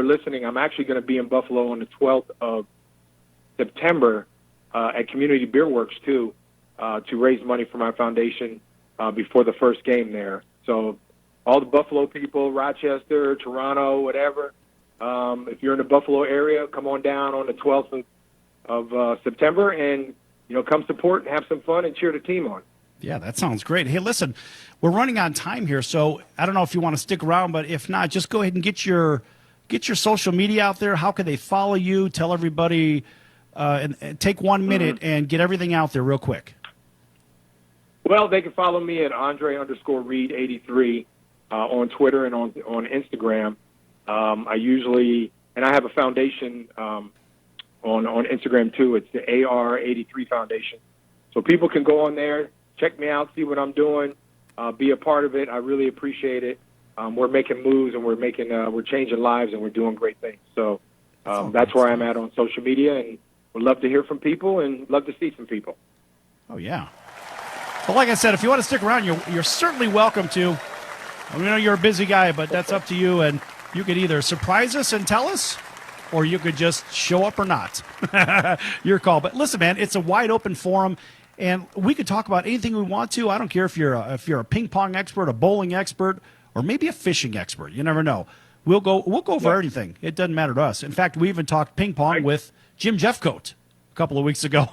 listening. I'm actually going to be in Buffalo on the 12th of September at Community Beer Works too, to raise money for my foundation before the first game there. So all the Buffalo people, Rochester, Toronto, whatever, if you're in the Buffalo area, come on down on the 12th of September and, come support and have some fun and cheer the team on. Yeah, that sounds great. Hey, listen, we're running on time here, so I don't know if you want to stick around, but if not, just go ahead and get your social media out there. How can they follow you? Tell everybody, and take 1 minute and get everything out there real quick. Well, they can follow me at Andre_Reed83 on Twitter and on Instagram. I have a foundation on Instagram too. It's the AR83 Foundation. So people can go on there, check me out, see what I'm doing, be a part of it. I really appreciate it. We're making moves, and we're changing lives, and we're doing great things. So that's where I'm at on social media, and would love to hear from people and love to see some people. Oh, yeah. Well, like I said, if you want to stick around, you're certainly welcome to. I know you're a busy guy, but that's up to you, and you could either surprise us and tell us, or you could just show up or not. Your call. But listen, man, it's a wide open forum, and we could talk about anything we want to. I don't care if you're a ping pong expert, a bowling expert, or maybe a fishing expert. You never know. We'll go over anything. It doesn't matter to us. In fact, we even talked ping pong with Jim Jeffcoat a couple of weeks ago.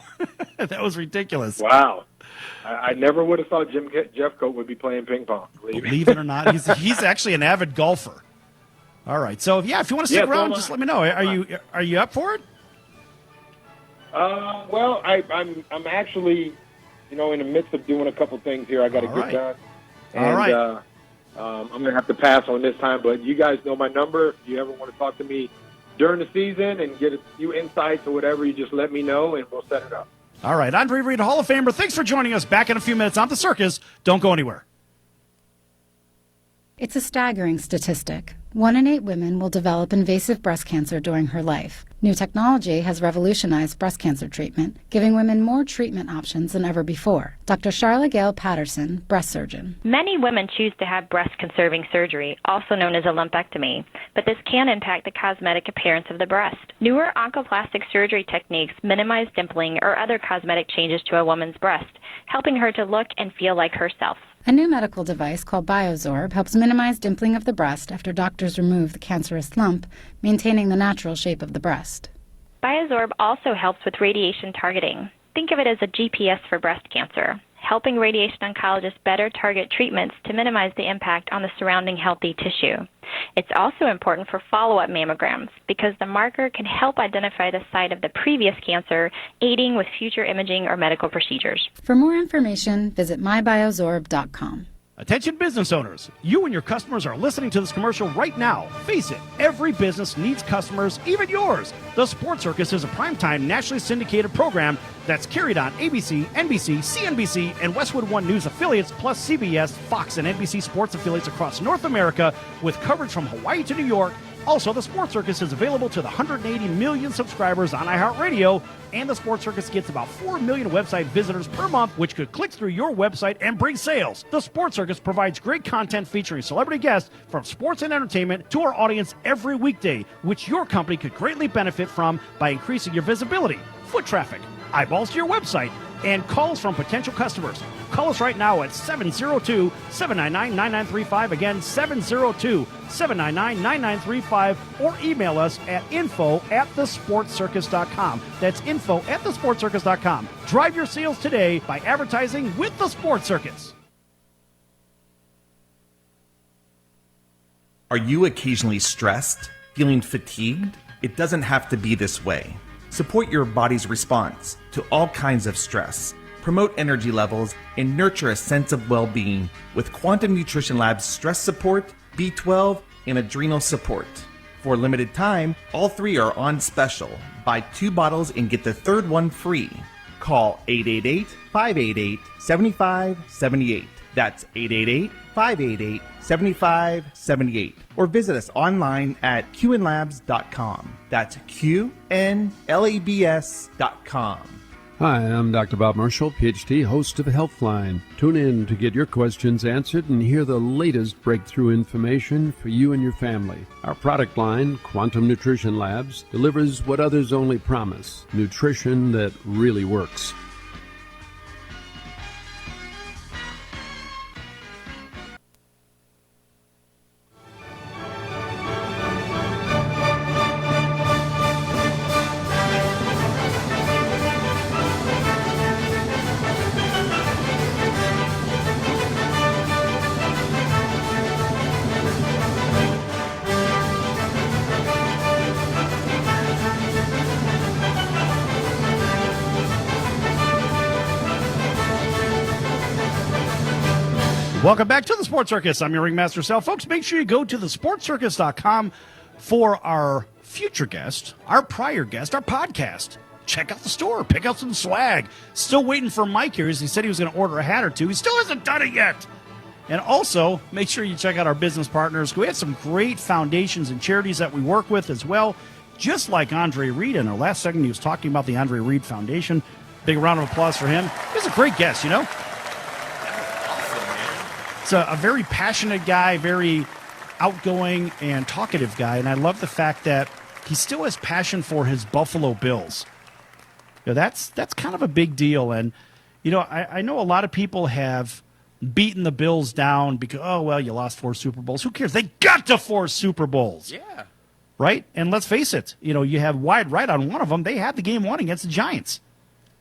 That was ridiculous. Wow. I never would have thought Jim Jeffcoat would be playing ping pong. Believe it or not, he's actually an avid golfer. All right. So, if you want to stick around, just let me know. Are you up for it? Well, I'm actually, in the midst of doing a couple things here I got to get done. And, all right. I'm going to have to pass on this time, but you guys know my number. If you ever want to talk to me during the season and get a few insights or whatever, you just let me know, and we'll set it up. All right. Andre Reed, Hall of Famer, thanks for joining us. Back in a few minutes on The Circus. Don't go anywhere. It's a staggering statistic. 1 in 8 women will develop invasive breast cancer during her life. New technology has revolutionized breast cancer treatment, giving women more treatment options than ever before. Dr. Charla Gale Patterson, breast surgeon. Many women choose to have breast-conserving surgery, also known as a lumpectomy, but this can impact the cosmetic appearance of the breast. Newer oncoplastic surgery techniques minimize dimpling or other cosmetic changes to a woman's breast, helping her to look and feel like herself. A new medical device called BioZorb helps minimize dimpling of the breast after doctors remove the cancerous lump, maintaining the natural shape of the breast. BioZorb also helps with radiation targeting. Think of it as a GPS for breast cancer, helping radiation oncologists better target treatments to minimize the impact on the surrounding healthy tissue. It's also important for follow-up mammograms because the marker can help identify the site of the previous cancer, aiding with future imaging or medical procedures. For more information, visit mybiozorb.com. Attention business owners, you and your customers are listening to this commercial right now. Face it, every business needs customers, even yours. The Sports Circus is a primetime nationally syndicated program that's carried on ABC, NBC, CNBC, and Westwood One News affiliates, plus CBS, Fox, and NBC sports affiliates across North America, with coverage from Hawaii to New York. Also, the Sports Circus is available to the 180 million subscribers on iHeartRadio, and the Sports Circus gets about 4 million website visitors per month, which could click through your website and bring sales. The Sports Circus provides great content featuring celebrity guests from sports and entertainment to our audience every weekday, which your company could greatly benefit from by increasing your visibility, foot traffic, eyeballs to your website, and calls from potential customers. Call us right now at 702-799-9935. Again, 702-799-9935. Or email us at info@thesportscircus.com. That's info@thesportscircus.com. Drive your sales today by advertising with the Sports Circus. Are you occasionally stressed, feeling fatigued? It doesn't have to be this way. Support your body's response to all kinds of stress. Promote energy levels and nurture a sense of well-being with Quantum Nutrition Lab's stress support, B12, and adrenal support. For a limited time, all 3 are on special. Buy 2 bottles and get the 3rd one free. Call 888-588-7578. That's 888-588-7578. Or visit us online at qnlabs.com. That's qnlabs.com. Hi, I'm Dr. Bob Marshall, PhD, host of Healthline. Tune in to get your questions answered and hear the latest breakthrough information for you and your family. Our product line, Quantum Nutrition Labs, delivers what others only promise, nutrition that really works. Welcome back to the Sports Circus. I'm your Ringmaster Sal. Folks, make sure you go to thesportscircus.com for our future guest, our prior guest, our podcast. Check out the store. Pick out some swag. Still waiting for Mike here. He said he was going to order a hat or two. He still hasn't done it yet. And also, make sure you check out our business partners. We have some great foundations and charities that we work with as well, just like Andre Reed. In our last segment, he was talking about the Andre Reed Foundation. Big round of applause for him. He's a great guest, you know. It's a very passionate guy, very outgoing and talkative guy, and I love the fact that he still has passion for his Buffalo Bills. You know, that's kind of a big deal, and you know I know a lot of people have beating the Bills down because, oh, well, you lost 4 Super Bowls. Who cares? They got to 4 Super Bowls. Yeah. Right? And let's face it, you have wide right on one of them. They had the game won against the Giants.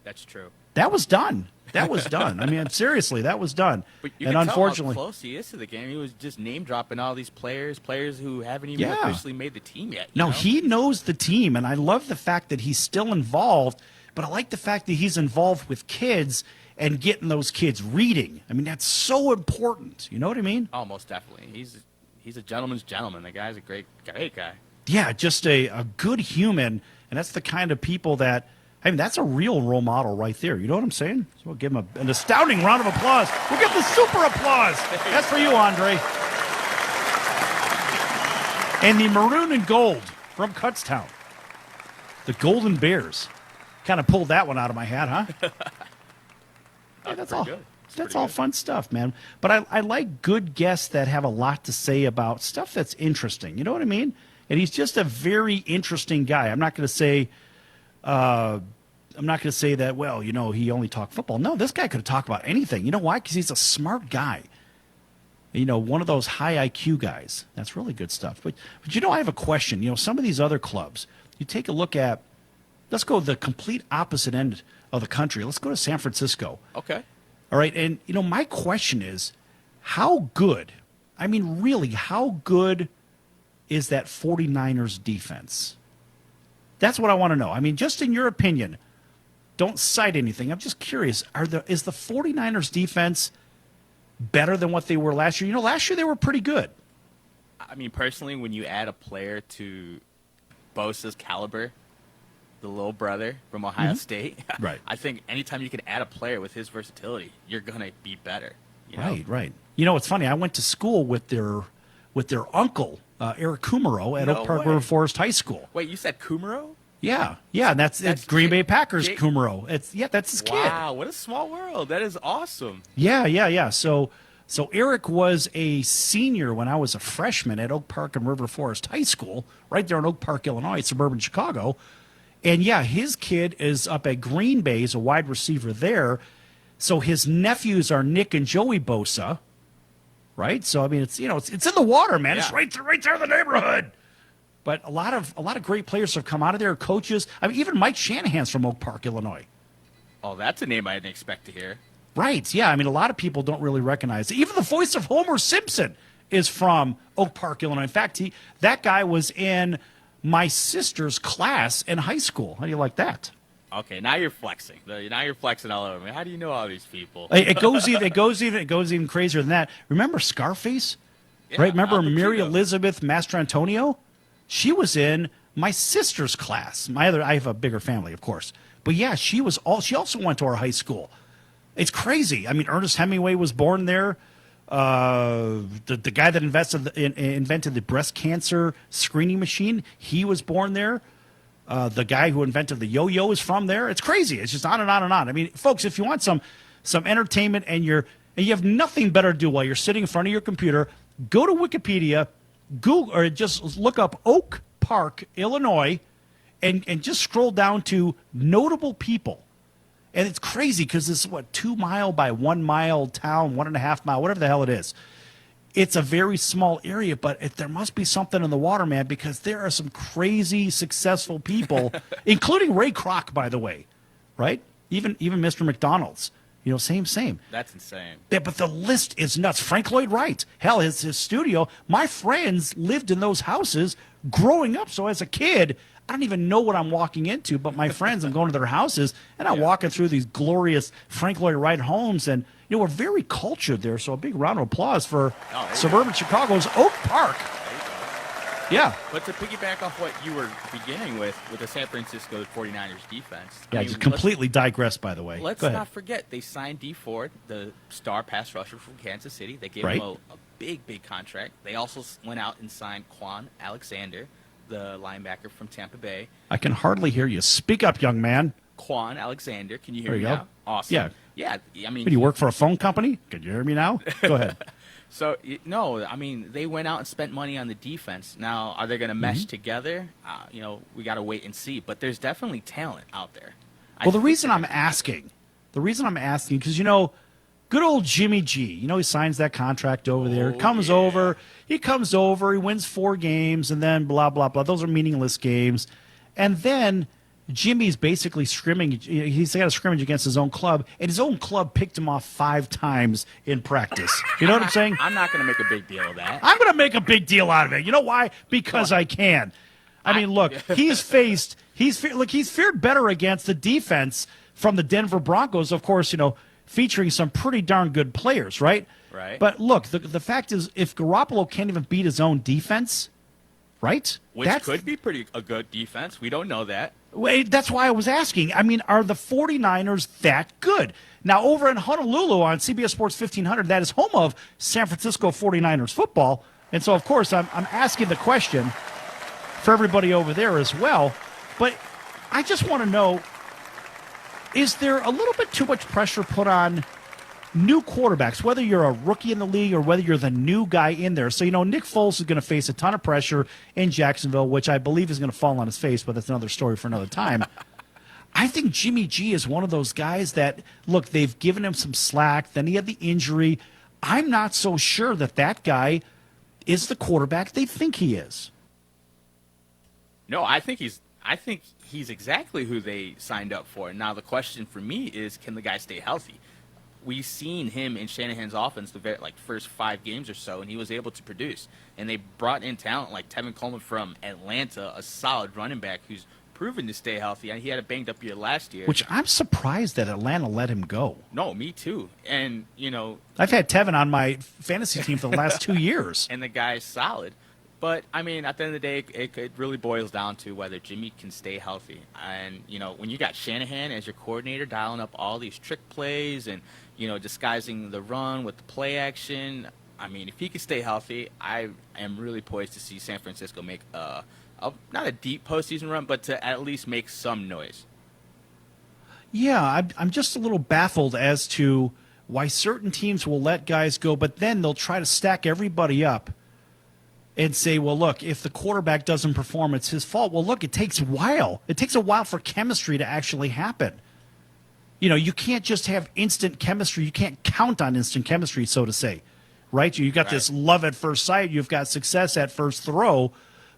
That's true. That was done. That was done. I mean, seriously, that was done. But you and can unfortunately, tell how close he is to the game. He was just name-dropping all these players who haven't even officially made the team yet. No, he knows the team, and I love the fact that he's still involved, but I like the fact that he's involved with kids and getting those kids reading. I mean, that's so important. You know what I mean? Oh, most definitely. He's a gentleman's gentleman. The guy's a great guy. Yeah, just a good human, and that's the kind of people that, I mean, that's a real role model right there. You know what I'm saying? So we'll give him an astounding round of applause. We'll give the super applause. That's for you, Andre. And the maroon and gold from Kutztown. The Golden Bears. Kind of pulled that one out of my hat, huh? Yeah, that's all. That's all fun stuff, man. But I like good guests that have a lot to say about stuff that's interesting. You know what I mean? And he's just a very interesting guy. I'm not going to say that, well, he only talked football. No, this guy could have talked about anything. You know why? Because he's a smart guy. One of those high IQ guys. That's really good stuff. But I have a question. Some of these other clubs, you take a look at, let's go the complete opposite end of the country. Let's go to San Francisco. Okay. All right. And, my question is, how good, I mean, really, how good is that 49ers defense? That's what I want to know. I mean, just in your opinion, don't cite anything. I'm just curious. Is the 49ers defense better than what they were last year? Last year they were pretty good. I mean, personally, when you add a player to Bosa's caliber, the little brother from Ohio State, right. I think anytime you can add a player with his versatility, you're going to be better. Right. It's funny. I went to school with their uncle, Eric Kumaro, at Oak Park River Forest High School. Wait, you said Kumaro? Yeah, and that's Green Bay Packers Kumaro. That's his kid. Wow, what a small world. That is awesome. Yeah. So Eric was a senior when I was a freshman at Oak Park and River Forest High School, right there in Oak Park, Illinois, suburban Chicago. And yeah, his kid is up at Green Bay, he's a wide receiver there. So his nephews are Nick and Joey Bosa, right? So I mean, it's it's in the water, man. Yeah. It's right there in the neighborhood. But a lot of great players have come out of there, coaches. I mean, even Mike Shanahan's from Oak Park, Illinois. Oh, that's a name I didn't expect to hear. Right, yeah. I mean, a lot of people don't really recognize it. Even the voice of Homer Simpson is from Oak Park, Illinois. In fact, that guy was in my sister's class in high school. How do you like that? Okay, now you're flexing. Now you're flexing all over me. How do you know all these people? It goes even crazier than that. Remember Scarface? Yeah, right? Remember Mary Elizabeth Mastrantonio? She was in my sister's class. I have a bigger family, of course. But yeah, she also went to our high school. It's crazy. I mean, Ernest Hemingway was born there. The guy that invented the breast cancer screening machine, he was born there. The guy who invented the yo-yo is from there. It's crazy. It's just on and on and on. I mean, folks, if you want some entertainment and you have nothing better to do while you're sitting in front of your computer, go to Wikipedia, Google, or just look up Oak Park, Illinois, and just scroll down to notable people. And it's crazy because this is 2 mile by 1 mile town, 1.5 mile, whatever the hell it is. It's a very small area, but there must be something in the water, man, because there are some crazy successful people, including Ray Kroc, by the way, right? Even Mr. McDonald's, same. That's insane. Yeah, but the list is nuts. Frank Lloyd Wright, hell, his studio. My friends lived in those houses growing up. So as a kid, I don't even know what I'm walking into, but my friends, I'm going to their houses, and I'm walking through these glorious Frank Lloyd Wright homes, and we're very cultured there. So a big round of applause for suburban Chicago's Oak Park. Yeah. But to piggyback off what you were beginning with the San Francisco 49ers defense. Yeah, I just completely digressed, by the way. Let's not forget, they signed Dee Ford, the star pass rusher from Kansas City. They gave him a big contract. They also went out and signed Quan Alexander, the linebacker from Tampa Bay. I can hardly hear you. Speak up, young man. Quan Alexander. Can you hear me go. now? Awesome. Yeah. I mean, do you work for a phone company? Can you hear me now? Go ahead. So, no, I mean, they went out and spent money on the defense. Now, are they going to mesh together? We got to wait and see. But there's definitely talent out there. Well, the reason I'm asking, because, Good old Jimmy G. You know, he signs that contract over there. He comes over, he wins 4 games, and then blah, blah, blah. Those are meaningless games. And then Jimmy's basically scrimming. He's got a scrimmage against his own club, and his own club picked him off 5 times in practice. You know what I'm saying? I'm not going to make a big deal of that. I'm going to make a big deal out of it. You know why? Because I can. I mean, look, he's fared better against the defense from the Denver Broncos, of course, you know, featuring some pretty darn good players, right? Right. But look, the fact is, if Garoppolo can't even beat his own defense, right? Which could be a good defense. We don't know that. Wait, that's why I was asking. I mean, are the 49ers that good? Now, over in Honolulu on CBS Sports 1500, that is home of San Francisco 49ers football. And so, of course, I'm asking the question for everybody over there as well. But I just want to know, is there a little bit too much pressure put on new quarterbacks, whether you're a rookie in the league or whether you're the new guy in there? So, you know, Nick Foles is going to face a ton of pressure in Jacksonville, which I believe is going to fall on his face, but that's another story for another time. I think Jimmy G is one of those guys that, look, they've given him some slack. Then he had the injury. I'm not so sure that guy is the quarterback they think he is. No, I think he's exactly who they signed up for. Now, the question for me is, can the guy stay healthy? We've seen him in Shanahan's offense the first 5 games or so, and he was able to produce. And they brought in talent like Tevin Coleman from Atlanta, a solid running back who's proven to stay healthy. And he had a banged-up year last year. Which I'm surprised that Atlanta let him go. No, me too. And, you know, I've had Tevin on my fantasy team for the last 2 years. And the guy's solid. But, I mean, at the end of the day, it really boils down to whether Jimmy can stay healthy. And, you know, when you got Shanahan as your coordinator dialing up all these trick plays and, you know, disguising the run with the play action, I mean, if he can stay healthy, I am really poised to see San Francisco make not a deep postseason run, but to at least make some noise. Yeah, I'm just a little baffled as to why certain teams will let guys go, but then they'll try to stack everybody up and say, well, look, if the quarterback doesn't perform, it's his fault. Well, look, it takes a while. It takes a while for chemistry to actually happen. You know, you can't just have instant chemistry. You can't count on instant chemistry, so to say, right? You've got this love at first sight. You've got success at first throw.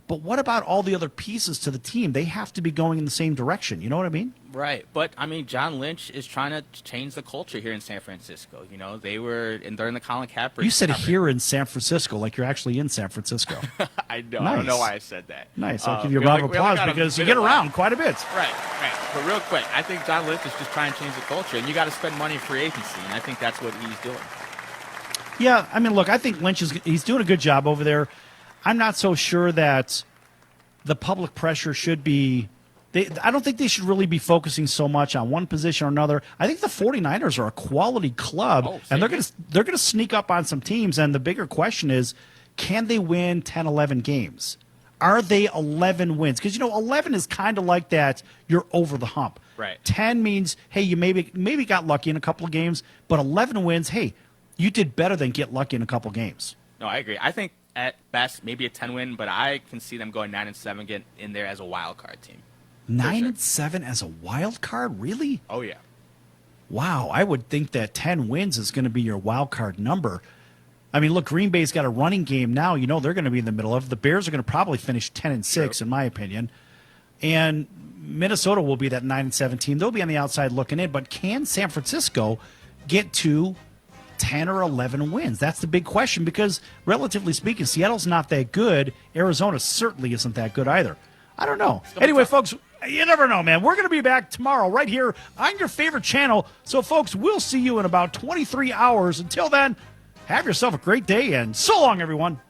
But what about all the other pieces to the team? They have to be going in the same direction. You know what I mean? Right. But, I mean, John Lynch is trying to change the culture here in San Francisco. You know, during the Colin Kaepernick. You said here in San Francisco, like you're actually in San Francisco. I know. Nice. I don't know why I said that. Nice. I'll give you a round of applause because you get around quite a bit. Right. But real quick, I think John Lynch is just trying to change the culture, and you got to spend money in free agency, and I think that's what he's doing. Yeah, I mean, look, I think Lynch he's doing a good job over there. I'm not so sure that the public pressure should be I don't think they should really be focusing so much on one position or another. I think the 49ers are a quality club, and they're going to sneak up on some teams, and the bigger question is, can they win 10, 11 games? Are they 11 wins? Because, you know, 11 is kind of like that you're over the hump. Right. 10 means, hey, you maybe got lucky in a couple of games, but 11 wins, hey, you did better than get lucky in a couple of games. No, I agree. I think at best maybe a 10-win, but I can see them going 9-7, get in there as a wild card team. 9-7 as a wild card, really? Oh yeah. Wow, I would think that 10 wins is going to be your wild card number. I mean, look, Green Bay's got a running game now. You know they're going to be in the middle of it. The Bears are going to probably finish 10-6, in my opinion, and Minnesota will be that 9-7 team. They'll be on the outside looking in, but can San Francisco get to 10 or 11 wins? That's the big question because, relatively speaking, Seattle's not that good. Arizona certainly isn't that good either. I don't know. Anyway, folks, you never know, man. We're going to be back tomorrow right here on your favorite channel. So, folks, we'll see you in about 23 hours. Until then, have yourself a great day, and so long, everyone.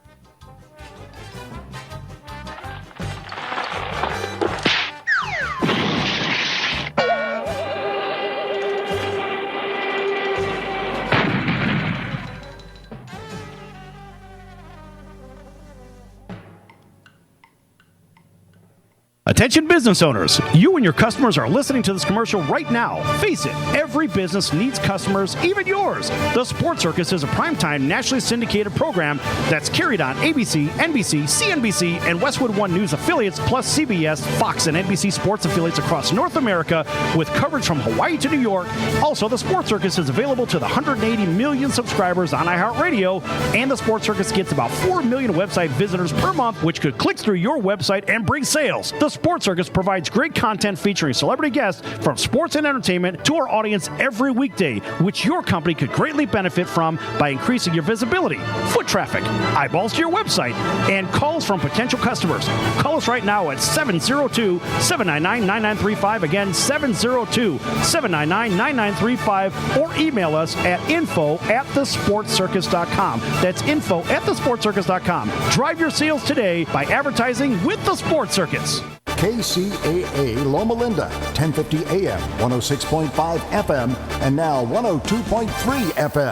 Attention business owners, you and your customers are listening to this commercial right now. Face it, every business needs customers, even yours. The Sports Circus is a primetime nationally syndicated program that's carried on ABC, NBC, CNBC, and Westwood One News affiliates, plus CBS, Fox, and NBC sports affiliates across North America, with coverage from Hawaii to New York. Also, the Sports Circus is available to the 180 million subscribers on iHeartRadio, and the Sports Circus gets about 4 million website visitors per month, which could click through your website and bring sales. The Sports Circus provides great content featuring celebrity guests from sports and entertainment to our audience every weekday, which your company could greatly benefit from by increasing your visibility, foot traffic, eyeballs to your website, and calls from potential customers. Call us right now at 702-799-9935. Again, 702-799-9935, or email us at info@thesportscircus.com. That's info@thesportscircus.com. Drive your sales today by advertising with the Sports Circus. KCAA Loma Linda, 1050 AM, 106.5 FM, and now 102.3 FM.